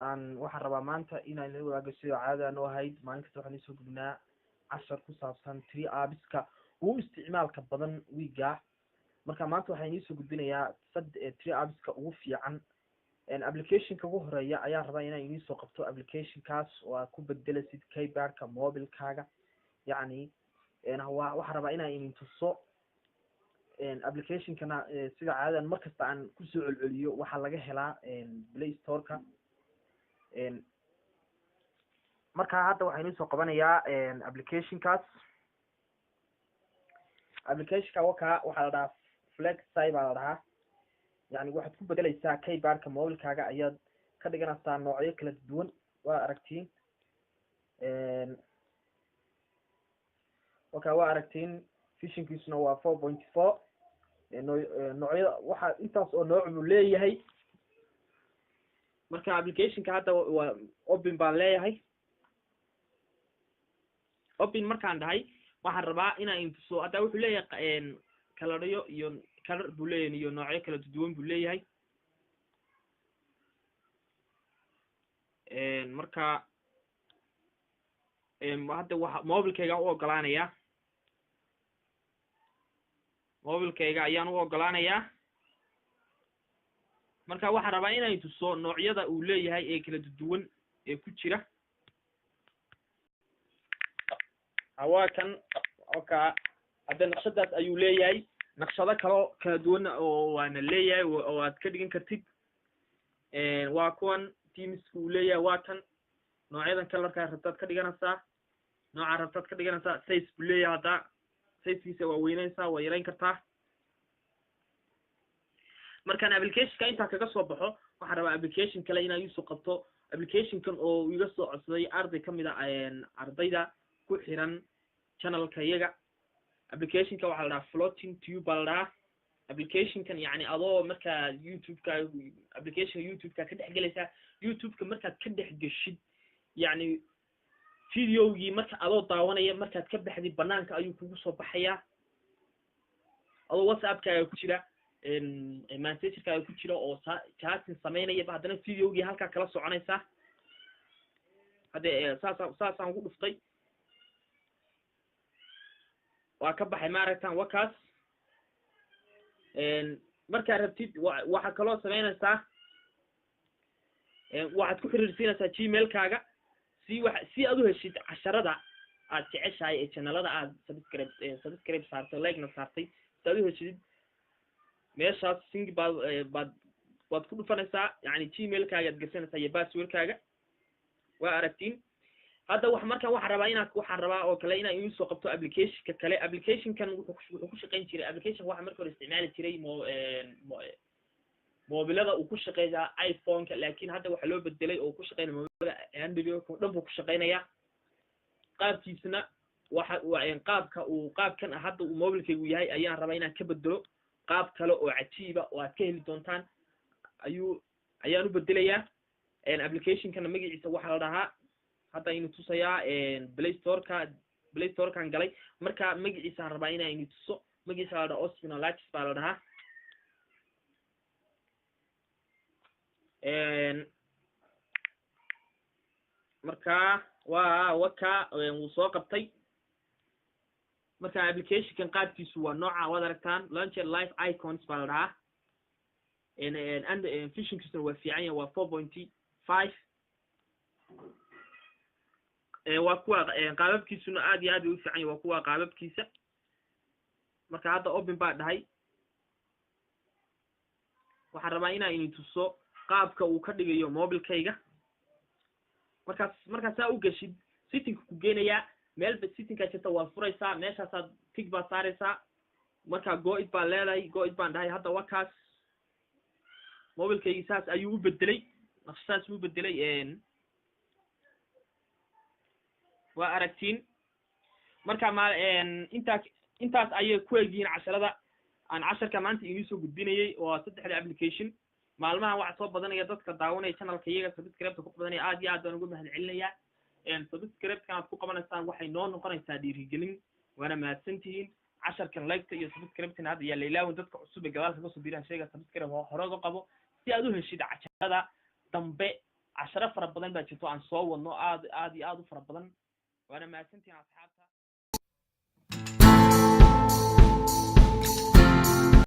waxaan rabaa maanta inaan la wadaago sida caadada noo ahayd maalin kasta waxaan isoo gudbinaa cashar ku saabsan apps-ka ugu isticmaalka badan wiiga. marka maanta waxaan idiin soo gudbinayaa apps-ka ugu fiican. application-ka ugu horeeya ayaan rabaa inaan idiin soo qabto. application-kaas waa ku bedelasid keyboard-ka mobile-kaaga, yacni waxaan rabaa inaan idin tuso application-kana sida caadadan markasta aan kusoo celceliyo waxaa laga helaa Play Store-ka. marka hadda waxaan idin soo qabanayaa application-kaas. application-ka waxaa la dhahaa Flexi baa la dhahaa, yani waxaad ku bedelaysaa keyboard-ka mobile-kaaga ayaad ka dhiganaysaa noocyo kala duwan. waa aragtiin waa aragtiin fishinkiisuna waa 4.4 noocyada waxa intaas oo nooc uu leeyahay. marka application-ka hadda waa open baan leeyahay. open markaan dhahay waxaan rabaa inaan intuso hadda wuxuu leeyahay kalariyo iyo kalar buu leeyahay iyo noocyo kala duwan buu leeyahay. marka hadda waxa mobile-kayga u ogolaanayaa ayaan u ogolaanayaa. marka waxaan rabaa inaan tuso noocyada uu leeyahay ee kala duwan ee ku jira. waa kan hadda naqshadaas ayuu leeyahay. naqshado kala duwan oo waana leeyahay oo aad ka dhigan kartid. waa kuwan teamska uu leeyahay. waa kan noocyadan kalarka rabtaad ka dhiganaysaa, nooca rabtaad ka dhiganaysaa. size buu leeyahay. hadda size-kiisa waa weynaysaa, waa yarayn kartaa. markaan application-ka intaa kaga soo baxo waxaan rabaa application kale inaan isu qabto. application-kan oo iga soo codsaday arday kamid ah ardayda ku xiran channel-ka iyaga. application-ka waxaa la dhahaa floating tube baa la dhahaa. application-kan yani adoo markaa youtube-ka application youtube-ka ka dhex gelaysaa. youtube-ka markaad ka dhex geshid yani videogii marka adoo daawanaya markaad ka baxdid banaanka ayuu kugu soo baxayaa. adoo whatsapp-kaaga ku jira message-kaaga ku jira oo chatting sameynaya haddana videogii halkaa kala soconaysaa. hadde saasaan ugu dhuftay waa ka baxay maaragtaan wakaas. markaad rabtid waxaa kaloo sameynaysaa waxaad ku xiriirsiinaysaa gmail-kaaga si aad u heshid casharada aad jeceshahay ee channelada aad subscribe saartay like-na saartay. si aad u heshid meeshaas sing baad ku dhufanaysaa, yani gmail-kaaga aad gashanaysaa iyo password-kaaga. waa aragtiin hadda waxaan rabaa oo kale inaan idiin soo qabto application-ka kale. application-kan wuxuu ku shaqayn jiray. application waxa marka hore isticmaali jiray mobilada uu ku shaqeeyaa iPhone-ka, laakiin hadda waxa loo bedelay oo ku shaqeynaya mobilada andriodka oo dhan buu ku shaqeynayaa. qaabkiisna qaabkan hadda uu mobilkaygu yahay ayaan rabaa inaan ka bedelo qaab kale oo cajiiba oo aad ka heli doontaan ayaan u bedelayaa. application-kana magaciisa waxaa la dhahaa hadda inu tusayaa Play Store-kan galay. marka magaciisa rabaa inaan inu tuso. magaciisa la dhahaa osfinolatis baa la dhahaa. marka wuu soo qabtay. marka application-kan qaabkiisu waa nooca waad aragtaan launcher live icons baa la dhahaa. fishinkiisuna waa fiican yahay. waa 4.5. waa kuwa qaababkiisuna aad iyo aad u fiican yahay. waa kuwa qaababkiisa. marka hadda open baa dhahay. waxaan rabaa inaan idin tuso qaabka uu ka dhigayo mobile-kayga. markaas saa u gashid setting-ka ku geenayaa meelba setting-ka jirta waa furaysaa. meeshaasaad tick baad saaraysaa. marka go-id baan leedahay. go-id baan dhahay. hadda wakaas mobile-kaygi saas ayuu u bedelay. naqshadaas u bedelay. waa aragtiin marka intaas ayay ku egyihiin casharada aan casharka maanta idiin soo gudbinayay oo 3 application. maalmahan waxaa soo badanaya dadka daawanaya channel-ka iyaga subscribe-ka ku badanaya. aad iyo aad baan ugu mahadcelinayaa. subscribe-kan aad ku qabanaysaan waxay noo noqonaysaa dhiirigelin. waana mahadsantihiin. casharkan like-ta iyo subscribe-kan hadda yaa leelaawin dadka cusub ee gadaalka ka soo biiraan sheega subscribe hore uga qabo si aad u heshid casharada dambe casharo fara badan baa jirto aan soo wadno aad iyo aad u fara badan waana mahadsantihiin asxaabta